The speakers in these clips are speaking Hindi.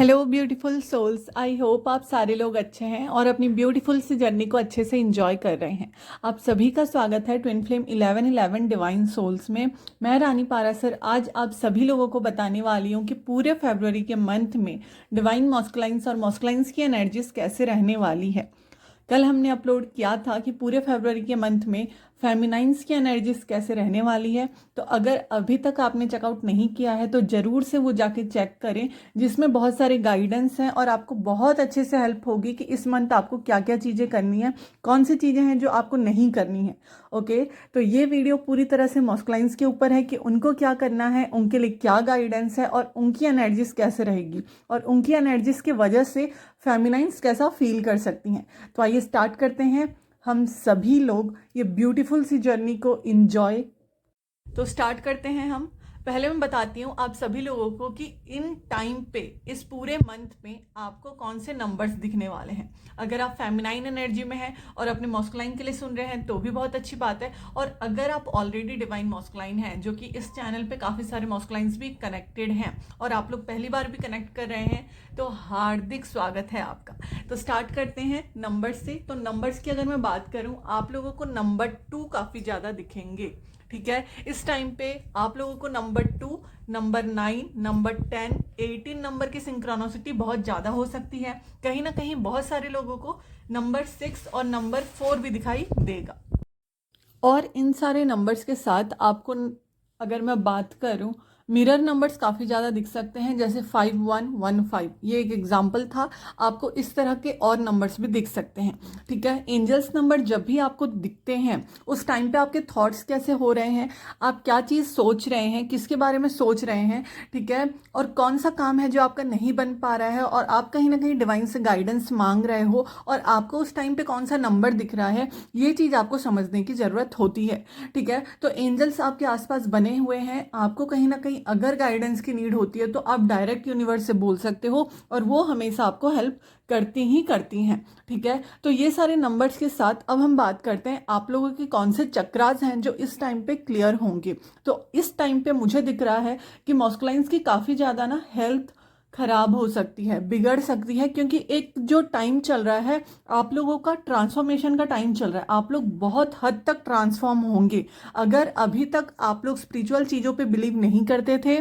Hello beautiful souls. I hope आप सारे लोग अच्छे हैं और अपनी ब्यूटीफुल सी जर्नी को अच्छे से एंजॉय कर रहे हैं। आप सभी का स्वागत है ट्विन फ्लेम 1111 डिवाइन सोल्स में। मैं रानी पारासर आज आप सभी लोगों को बताने वाली हूँ कि पूरे फरवरी के मंथ में डिवाइन मॉस्कुलाइंस और मॉस्कुलाइंस की एनर्जीज कैसे रहने वाली है। कल हमने अपलोड किया था कि पूरे फरवरी के मंथ में फेमिनाइंस की एनर्जीज कैसे रहने वाली है। तो अगर अभी तक आपने चेकआउट नहीं किया है तो ज़रूर से वो जाके चेक करें, जिसमें बहुत सारे गाइडेंस हैं और आपको बहुत अच्छे से हेल्प होगी कि इस मंथ आपको क्या क्या चीज़ें करनी है, कौन सी चीज़ें हैं जो आपको नहीं करनी है। ओके, तो ये वीडियो पूरी तरह से मॉस्कुलाइंस के ऊपर है कि उनको क्या करना है, उनके लिए क्या गाइडेंस है और उनकी एनर्जीज कैसे रहेगी और उनकी एनर्जीज की वजह से फेमिनाइंस कैसा फील कर सकती हैं। तो आइए स्टार्ट करते हैं हम सभी लोग ये ब्यूटीफुल सी जर्नी को इंजॉय। तो स्टार्ट करते हैं हम। पहले मैं बताती हूँ आप सभी लोगों को कि इन टाइम पे इस पूरे मंथ में आपको कौन से नंबर्स दिखने वाले हैं। अगर आप फेमिनाइन एनर्जी में हैं और अपने मॉस्कुलाइन के लिए सुन रहे हैं तो भी बहुत अच्छी बात है, और अगर आप ऑलरेडी डिवाइन मॉस्कुलाइन हैं, जो कि इस चैनल पे काफ़ी सारे मॉस्कुलाइंस भी कनेक्टेड हैं और आप लोग पहली बार भी कनेक्ट कर रहे हैं, तो हार्दिक स्वागत है आपका। तो स्टार्ट करते हैं नंबर्स से। तो नंबर्स की अगर मैं बात करूँ, आप लोगों को नंबर 2 काफ़ी ज़्यादा दिखेंगे। ठीक है, इस टाइम पे आप लोगों को नंबर 2, नंबर 9, नंबर 10, 18 नंबर की सिंक्रोनिसिटी बहुत ज़्यादा हो सकती है। कहीं ना कहीं बहुत सारे लोगों को नंबर 6 और नंबर 4 भी दिखाई देगा। और इन सारे नंबर्स के साथ आपको अगर मैं बात करूं, मिरर नंबर्स काफ़ी ज़्यादा दिख सकते हैं, जैसे 5115, ये एक एग्जाम्पल था। आपको इस तरह के और नंबर्स भी दिख सकते हैं। ठीक है, एंजल्स नंबर जब भी आपको दिखते हैं उस टाइम पे आपके थॉट्स कैसे हो रहे हैं, आप क्या चीज़ सोच रहे हैं, किसके बारे में सोच रहे हैं, ठीक है, और कौन सा काम है जो आपका नहीं बन पा रहा है और आप कहीं ना कहीं डिवाइन से गाइडेंस मांग रहे हो और आपको उस टाइम पे कौन सा नंबर दिख रहा है, ये चीज़ आपको समझने की ज़रूरत होती है। ठीक है, तो एंजल्स आपके आसपास बने हुए हैं। आपको कहीं ना कहीं अगर गाइडेंस की नीड होती है तो आप डायरेक्ट यूनिवर्स से बोल सकते हो और वो हमेशा आपको हेल्प करती हैं। ठीक है, तो ये सारे नंबर्स के साथ अब हम बात करते हैं आप लोगों के कौन से चक्रास हैं जो इस टाइम पे क्लियर होंगे। तो इस टाइम पे मुझे दिख रहा है कि मॉस्कुलाइंस की काफ़ी ज़्यादा ना हेल्थ खराब हो सकती है, बिगड़ सकती है, क्योंकि एक जो टाइम चल रहा है आप लोगों का ट्रांसफॉर्मेशन का टाइम चल रहा है। आप लोग बहुत हद तक ट्रांसफॉर्म होंगे। अगर अभी तक आप लोग स्पिरिचुअल चीज़ों पे बिलीव नहीं करते थे,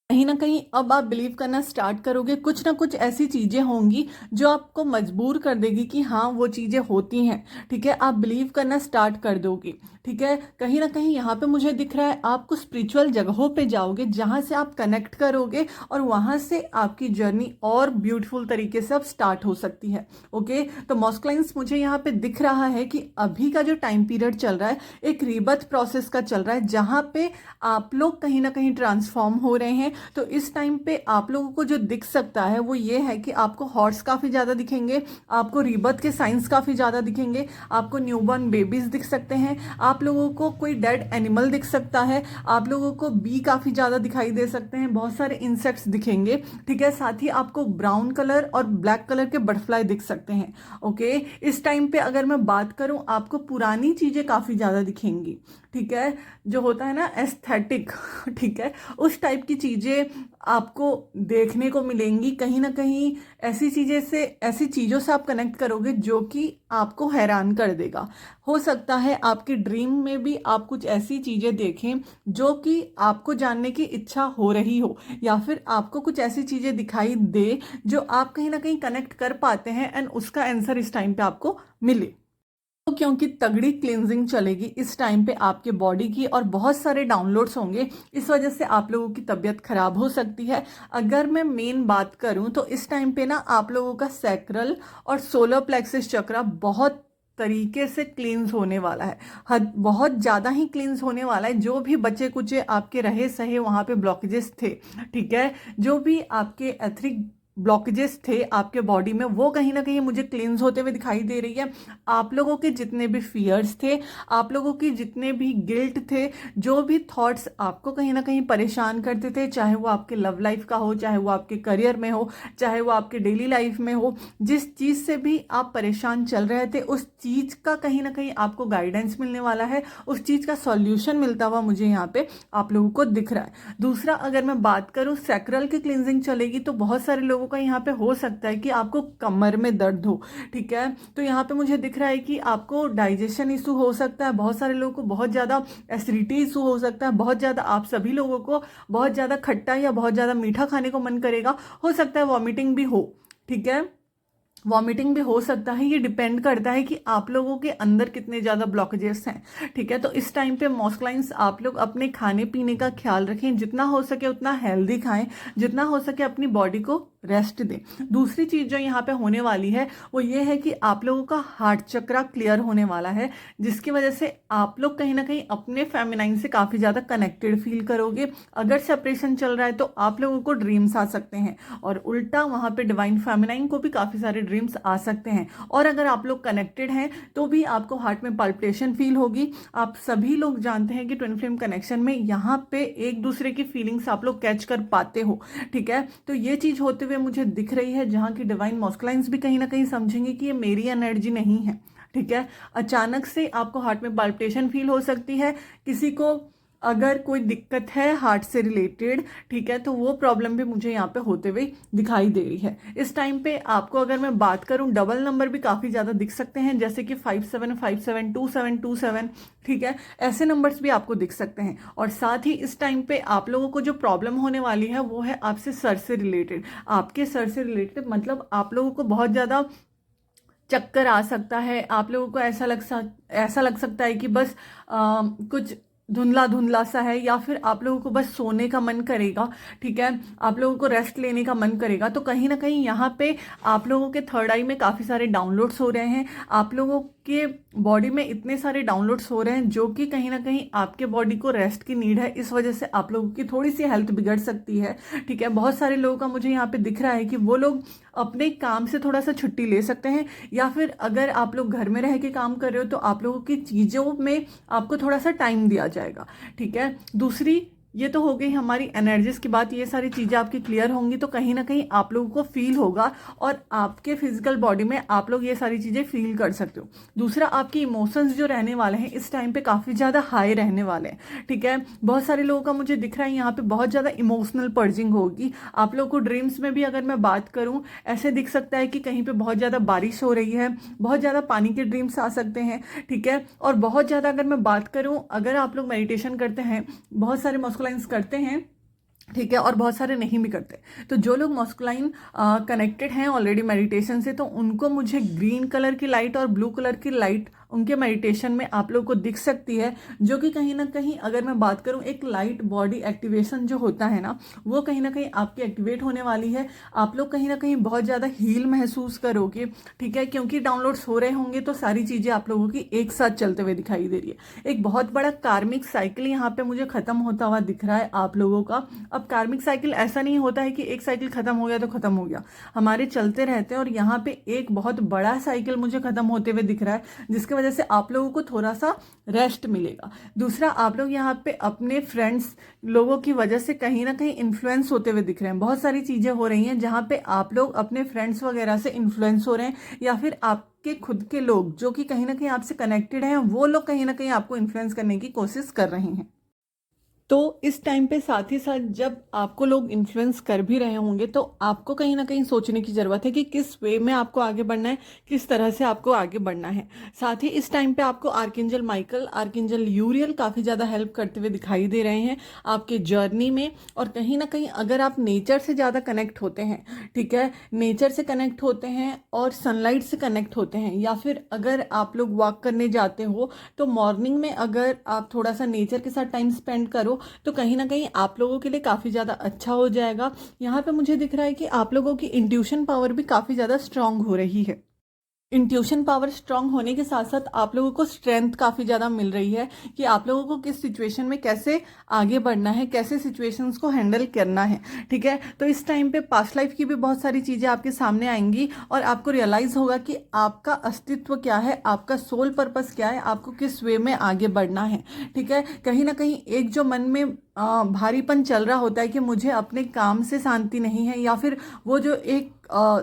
कहीं ना कहीं अब आप बिलीव करना स्टार्ट करोगे। कुछ ना कुछ ऐसी चीज़ें होंगी जो आपको मजबूर कर देगी कि हाँ वो चीज़ें होती हैं। ठीक है, आप बिलीव करना स्टार्ट कर दोगे। ठीक है, कहीं ना कहीं यहाँ पे मुझे दिख रहा है आप कुछ स्पिरिचुअल जगहों पे जाओगे जहाँ से आप कनेक्ट करोगे और वहाँ से आपकी जर्नी और ब्यूटीफुल तरीके से अब स्टार्ट हो सकती है। ओके, तो मॉस्कुलाइंस मुझे यहाँ पे दिख रहा है कि अभी का जो टाइम पीरियड चल रहा है एक रीबर्थ प्रोसेस का चल रहा है, जहाँ पे आप लोग कहीं ना कहीं ट्रांसफॉर्म हो रहे हैं। तो इस टाइम पे आप लोगों को जो दिख सकता है वो ये है कि आपको हॉर्स काफ़ी ज़्यादा दिखेंगे, आपको रीबर्थ के साइंस काफ़ी ज़्यादा दिखेंगे, आपको न्यूबॉर्न बेबीज दिख सकते हैं, आप लोगों को कोई डेड एनिमल दिख सकता है, आप लोगों को बी काफ़ी ज़्यादा दिखाई दे सकते हैं, बहुत सारे इंसेक्ट्स दिखेंगे। ठीक है, साथ ही आपको ब्राउन कलर और ब्लैक कलर के बटरफ्लाई दिख सकते हैं। ओके, इस टाइम पे अगर मैं बात करूं आपको पुरानी चीज़ें काफ़ी ज़्यादा दिखेंगी। ठीक है, जो होता है ना एस्थेटिक, ठीक है, उस टाइप की चीज़ें आपको देखने को मिलेंगी। कहीं ना कहीं ऐसी चीज़ों से आप कनेक्ट करोगे जो कि आपको हैरान कर देगा। हो सकता है आपके ड्रीम में भी आप कुछ ऐसी चीज़ें देखें जो कि आपको जानने की इच्छा हो रही हो, या फिर आपको कुछ ऐसी चीज़ें दिखाई दे जो आप कहीं ना कहीं कनेक्ट कर पाते हैं एंड उसका आंसर इस टाइम पे आपको मिले। तो क्योंकि तगड़ी क्लींजिंग चलेगी इस टाइम पे आपके बॉडी की और बहुत सारे डाउनलोड्स होंगे, इस वजह से आप लोगों की तबीयत खराब हो सकती है। अगर मैं मेन बात करूं तो इस टाइम पे ना आप लोगों का सैक्रल और सोलर प्लेक्सस चक्रा बहुत तरीके से क्लींस होने वाला है। हद बहुत ज़्यादा ही क्लींस होने वाला है। जो भी बचे कुचे आपके रहे सहे वहाँ पे ब्लॉकेजेस थे, ठीक है, जो भी आपके एथरिक ब्लॉकेजेस थे आपके बॉडी में, वो कहीं ना कहीं मुझे क्लींस होते हुए दिखाई दे रही है। आप लोगों के जितने भी फियर्स थे, आप लोगों की जितने भी गिल्ट थे, जो भी थॉट्स आपको कहीं ना कहीं परेशान करते थे, चाहे वो आपके लव लाइफ का हो, चाहे वो आपके करियर में हो, चाहे वो आपके डेली लाइफ में हो, जिस चीज़ से भी आप परेशान चल रहे थे उस चीज़ का कहीं ना कहीं आपको गाइडेंस मिलने वाला है, उस चीज़ का सॉल्यूशन मिलता हुआ मुझे यहाँ पे आप लोगों को दिख रहा है। दूसरा, अगर मैं बात करूँ सैक्रल की क्लिनजिंग चलेगी तो बहुत सारे लोगों का यहाँ पे हो सकता है कि आपको कमर में दर्द हो, ठीक है। तो यहाँ पे मुझे दिख रहा है कि आपको डाइजेशन इशू हो सकता है, बहुत सारे लोगों को बहुत ज़्यादा एसिडिटी इशू हो सकता है, बहुत ज़्यादा आप सभी लोगों को बहुत ज़्यादा खट्टा या बहुत ज़्यादा मीठा खाने को मन करेगा, हो सकता है वॉमिटिंग भी हो, ठीक है। वॉमिटिंग भी हो सकता है, ये डिपेंड करता है कि आप लोगों के अंदर कितने ज़्यादा ब्लॉकेजेस हैं, ठीक है। तो इस टाइम पे मॉस्कुलाइंस आप लोग अपने खाने पीने का ख्याल रखें, जितना हो सके उतना हेल्दी खाएं, जितना हो सके अपनी बॉडी को रेस्ट दें। दूसरी चीज़ जो यहाँ पे होने वाली है वो ये है कि आप लोगों का हार्ट चक्रा क्लियर होने वाला है, जिसकी वजह से आप लोग कहीं ना कहीं अपने फेमिनाइन से काफ़ी ज़्यादा कनेक्टेड फील करोगे। अगर सेपरेशन चल रहा है तो आप लोगों को ड्रीम्स आ सकते हैं, और उल्टा वहाँ पे डिवाइन फेमिनाइन को भी काफ़ी सारे ड्रीम्स आ सकते हैं। और अगर आप लोग कनेक्टेड हैं तो भी आपको हार्ट में पल्पिटेशन फील होगी। आप सभी लोग जानते हैं कि ट्विन फ्लेम कनेक्शन में यहाँ पे एक दूसरे की फीलिंग्स आप लोग कैच कर पाते हो, ठीक है। तो ये चीज़ होते हुए मुझे दिख रही है, जहाँ की डिवाइन मॉस्कुलाइंस भी कहीं ना कहीं समझेंगे कि ये मेरी एनर्जी नहीं है, ठीक है। अचानक से आपको हार्ट में पल्पिटेशन फील हो सकती है। किसी को अगर कोई दिक्कत है हार्ट से रिलेटेड, ठीक है, तो वो प्रॉब्लम भी मुझे यहाँ पे होते हुए दिखाई दे रही है। इस टाइम पे आपको अगर मैं बात करूँ, डबल नंबर भी काफ़ी ज़्यादा दिख सकते हैं, जैसे कि 5757 2727, ठीक है, ऐसे नंबर्स भी आपको दिख सकते हैं। और साथ ही इस टाइम पे आप लोगों को जो प्रॉब्लम होने वाली है वो है आपसे सर से रिलेटेड। आपके सर से रिलेटेड मतलब आप लोगों को बहुत ज़्यादा चक्कर आ सकता है, आप लोगों को ऐसा लग सकता है कि बस कुछ धुंधला धुंधला सा है, या फिर आप लोगों को बस सोने का मन करेगा, ठीक है, आप लोगों को रेस्ट लेने का मन करेगा। तो कहीं ना कहीं यहाँ पे आप लोगों के थर्ड आई में काफ़ी सारे डाउनलोड्स हो रहे हैं, आप लोगों के बॉडी में इतने सारे डाउनलोड्स हो रहे हैं जो कि कहीं ना कहीं आपके बॉडी को रेस्ट की नीड है। इस वजह से आप लोगों की थोड़ी सी हेल्थ बिगड़ सकती है, ठीक है। बहुत सारे लोगों का मुझे यहाँ पे दिख रहा है कि वो लोग अपने काम से थोड़ा सा छुट्टी ले सकते हैं, या फिर अगर आप लोग घर में रह के काम कर रहे हो तो आप लोगों की चीज़ों में आपको थोड़ा सा टाइम दिया जाएगा, ठीक है। दूसरी ये तो हो गई हमारी एनर्जीज की बात, ये सारी चीज़ें आपकी क्लियर होंगी तो कहीं ना कहीं आप लोगों को फील होगा, और आपके फिजिकल बॉडी में आप लोग ये सारी चीज़ें फील कर सकते हो। दूसरा, आपके इमोशंस जो रहने वाले हैं इस टाइम पे काफ़ी ज़्यादा हाई रहने वाले हैं, ठीक है। बहुत सारे लोगों का मुझे दिख रहा है यहाँ पे बहुत ज़्यादा इमोशनल पर्जिंग होगी। आप लोगों को ड्रीम्स में भी अगर मैं बात करूँ, ऐसे दिख सकता है कि कहीं पर बहुत ज़्यादा बारिश हो रही है, बहुत ज़्यादा पानी के ड्रीम्स आ सकते हैं, ठीक है। और बहुत ज़्यादा अगर मैं बात करूँ, अगर आप लोग मेडिटेशन करते हैं, बहुत सारे मस्कुलाइंस करते हैं, ठीक है, और बहुत सारे नहीं भी करते। तो जो लोग मस्कुलाइन कनेक्टेड हैं ऑलरेडी मेडिटेशन से, तो उनको मुझे ग्रीन कलर की लाइट और ब्लू कलर की लाइट उनके मेडिटेशन में आप लोग को दिख सकती है, जो कि कहीं ना कहीं अगर मैं बात करूं एक लाइट बॉडी एक्टिवेशन जो होता है ना, वो कहीं ना कहीं आपकी एक्टिवेट होने वाली है। आप लोग कहीं ना कहीं बहुत ज़्यादा हील महसूस करोगे, ठीक है, क्योंकि डाउनलोड्स हो रहे होंगे तो सारी चीज़ें आप लोगों की एक साथ चलते हुए दिखाई दे रही है। एक बहुत बड़ा कार्मिक साइकिल यहाँ पे मुझे खत्म होता हुआ दिख रहा है आप लोगों का। अब कार्मिक साइकिल ऐसा नहीं होता है कि एक साइकिल खत्म हो गया तो खत्म हो गया, हमारे चलते रहते हैं, और यहाँ पे एक बहुत बड़ा साइकिल मुझे खत्म होते हुए दिख रहा है, जिसके वजह से आप लोगों को थोड़ा सा रेस्ट मिलेगा। दूसरा, आप लोग यहाँ पे अपने फ्रेंड्स लोगों की वजह से कहीं ना कहीं इन्फ्लुएंस होते हुए दिख रहे हैं। बहुत सारी चीज़ें हो रही हैं जहाँ पे आप लोग अपने फ्रेंड्स वगैरह से इन्फ्लुएंस हो रहे हैं, या फिर आपके खुद के लोग जो कि कहीं ना कहीं आपसे कनेक्टेड हैं, वो लोग कहीं ना कहीं आपको इन्फ्लुएंस करने की कोशिश कर रहे हैं। तो इस टाइम पे साथ ही साथ जब आपको लोग इन्फ्लुएंस कर भी रहे होंगे तो आपको कहीं ना कहीं सोचने की ज़रूरत है कि किस वे में आपको आगे बढ़ना है, किस तरह से आपको आगे बढ़ना है। साथ ही इस टाइम पे आपको आर्कएंजल माइकल, आर्कएंजल यूरियल काफ़ी ज़्यादा हेल्प करते हुए दिखाई दे रहे हैं आपके जर्नी में। और कहीं ना कहीं अगर आप नेचर से ज़्यादा कनेक्ट होते हैं, ठीक है, नेचर से कनेक्ट होते हैं और सनलाइट से कनेक्ट होते हैं, या फिर अगर आप लोग वॉक करने जाते हो तो मॉर्निंग में अगर आप थोड़ा सा नेचर के साथ टाइम स्पेंड करो तो कहीं ना कहीं आप लोगों के लिए काफ़ी ज़्यादा अच्छा हो जाएगा। यहाँ पे मुझे दिख रहा है कि आप लोगों की इंट्यूशन पावर भी काफ़ी ज़्यादा स्ट्रांग हो रही है। इंट्यूशन पावर स्ट्रांग होने के साथ साथ आप लोगों को स्ट्रेंथ काफ़ी ज़्यादा मिल रही है कि आप लोगों को किस सिचुएशन में कैसे आगे बढ़ना है, कैसे सिचुएशंस को हैंडल करना है, ठीक है। तो इस टाइम पे पास्ट लाइफ की भी बहुत सारी चीज़ें आपके सामने आएंगी और आपको रियलाइज़ होगा कि आपका अस्तित्व क्या है, आपका सोल पर्पस क्या है, आपको किस वे में आगे बढ़ना है, ठीक है। कहीं ना कहीं एक जो मन में भारीपन चल रहा होता है कि मुझे अपने काम से शांति नहीं है, या फिर वो जो एक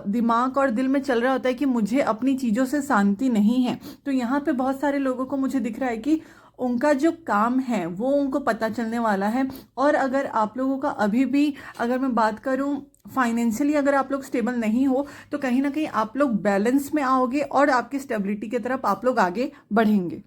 दिमाग और दिल में चल रहा होता है कि मुझे अपनी चीज़ों से शांति नहीं है, तो यहाँ पे बहुत सारे लोगों को मुझे दिख रहा है कि उनका जो काम है वो उनको पता चलने वाला है। और अगर आप लोगों का अभी भी, अगर मैं बात करूं फाइनेंशियली, अगर आप लोग स्टेबल नहीं हो तो कहीं ना कहीं आप लोग बैलेंस में आओगे और आपकी स्टेबिलिटी की तरफ आप लोग आगे बढ़ेंगे।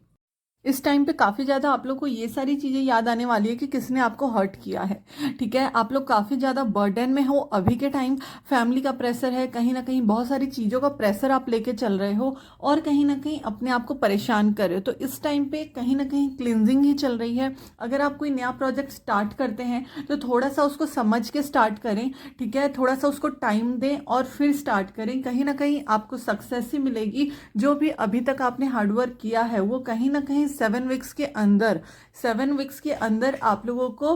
इस टाइम पे काफ़ी ज़्यादा आप लोग को ये सारी चीज़ें याद आने वाली है कि किसने आपको हर्ट किया है। ठीक है, आप लोग काफ़ी ज़्यादा बर्डन में हो अभी के टाइम, फैमिली का प्रेशर है, कहीं ना कहीं बहुत सारी चीज़ों का प्रेशर आप लेके चल रहे हो और कहीं ना कहीं अपने आप को परेशान कर रहे हो। तो इस टाइम पे कहीं ना कहीं क्लिनजिंग ही चल रही है। अगर आप कोई नया प्रोजेक्ट स्टार्ट करते हैं तो थोड़ा सा उसको समझ के स्टार्ट करें। ठीक है, थोड़ा सा उसको टाइम दें और फिर स्टार्ट करें। कहीं ना कहीं आपको सक्सेस ही मिलेगी। जो भी अभी तक आपने हार्डवर्क किया है वो कहीं ना कहीं 7 वीक्स के अंदर आप लोगों को,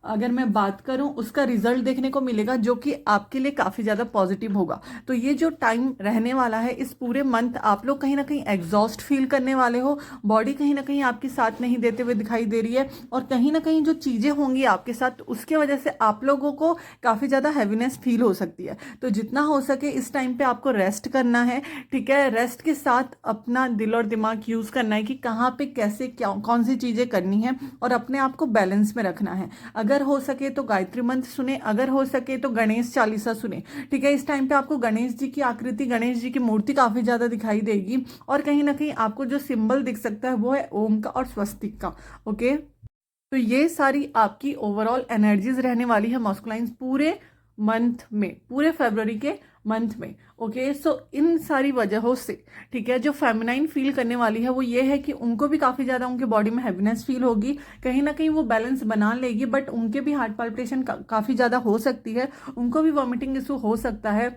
अगर मैं बात करूं, उसका रिजल्ट देखने को मिलेगा जो कि आपके लिए काफ़ी ज़्यादा पॉजिटिव होगा। तो ये जो टाइम रहने वाला है, इस पूरे मंथ आप लोग कहीं ना कहीं एग्जॉस्ट फील करने वाले हो। बॉडी कहीं ना कहीं आपकी साथ नहीं देते हुए दिखाई दे रही है और कहीं ना कहीं जो चीज़ें होंगी आपके साथ उसके वजह से आप लोगों को काफ़ी ज़्यादा हैवीनेस फील हो सकती है। तो जितना हो सके इस टाइम पे आपको रेस्ट करना है। ठीक है, रेस्ट के साथ अपना दिल और दिमाग यूज़ करना है कि कहाँ पे कैसे क्या कौन सी चीज़ें करनी है और अपने आप को बैलेंस में रखना है। अगर हो सके तो गायत्री मंत्र सुने, अगर हो सके तो गणेश चालीसा सुने। ठीक है, इस टाइम पे आपको गणेश जी की आकृति, गणेश जी की मूर्ति काफ़ी ज़्यादा दिखाई देगी और कहीं ना कहीं आपको जो सिंबल दिख सकता है वो है ओम का और स्वस्तिक का। ओके, तो ये सारी आपकी ओवरऑल एनर्जीज रहने वाली है मॉस्कुलाइंस पूरे मंथ में, पूरे फरवरी के मंथ में। ओके, सो इन सारी वजहों से, ठीक है, जो फेमिनाइन फील करने वाली है वो ये है कि उनको भी काफ़ी ज़्यादा उनके बॉडी में हैप्पीनेस फील होगी। कहीं ना कहीं वो बैलेंस बना लेगी, बट उनके भी हार्ट पाल्पिटेशन काफ़ी ज़्यादा हो सकती है, उनको भी वॉमिटिंग इशू हो सकता है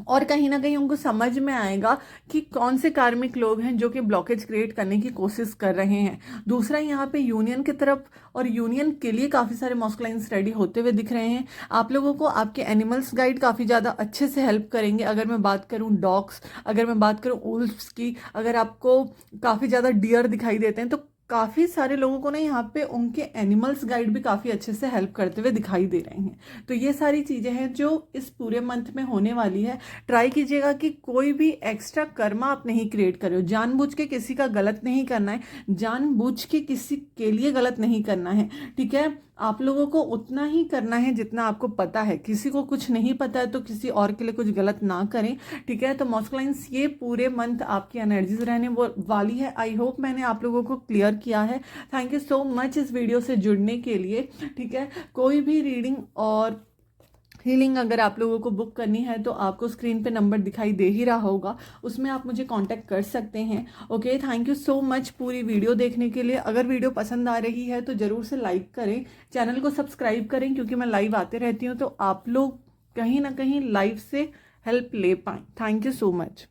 और कहीं ना कहीं उनको समझ में आएगा कि कौन से कार्मिक लोग हैं जो कि ब्लॉकेज क्रिएट करने की कोशिश कर रहे हैं। दूसरा, यहाँ पे यूनियन की तरफ और यूनियन के लिए काफ़ी सारे मॉस्कुलाइंस रेडी होते हुए दिख रहे हैं। आप लोगों को आपके एनिमल्स गाइड काफ़ी ज़्यादा अच्छे से हेल्प करेंगे। अगर मैं बात करूँ डॉग्स, अगर मैं बात करूँ उल्फ्स की, अगर आपको काफ़ी ज़्यादा डियर दिखाई देते हैं तो काफ़ी सारे लोगों को ना यहाँ पे उनके एनिमल्स गाइड भी काफ़ी अच्छे से हेल्प करते हुए दिखाई दे रहे हैं। तो ये सारी चीज़ें हैं जो इस पूरे मंथ में होने वाली है। ट्राई कीजिएगा कि कोई भी एक्स्ट्रा कर्मा आप नहीं क्रिएट करो, जानबूझ के किसी का गलत नहीं करना है, जानबूझ के किसी के लिए गलत नहीं करना है। ठीक है, आप लोगों को उतना ही करना है जितना आपको पता है। किसी को कुछ नहीं पता है तो किसी और के लिए कुछ गलत ना करें। ठीक है, तो मॉस्कुलाइंस ये पूरे मंथ आपकी एनर्जीज रहने वाली है। आई होप मैंने आप लोगों को क्लियर किया है। थैंक यू सो मच इस वीडियो से जुड़ने के लिए। ठीक है, कोई भी रीडिंग और हीलिंग अगर आप लोगों को बुक करनी है तो आपको स्क्रीन पे नंबर दिखाई दे ही रहा होगा, उसमें आप मुझे कांटेक्ट कर सकते हैं। Okay, thank you so much पूरी वीडियो देखने के लिए। अगर वीडियो पसंद आ रही है तो ज़रूर से लाइक करें, चैनल को सब्सक्राइब करें क्योंकि मैं लाइव आते रहती हूँ तो आप लोग कहीं ना कहीं लाइव से हेल्प ले पाएँ। Thank you so much.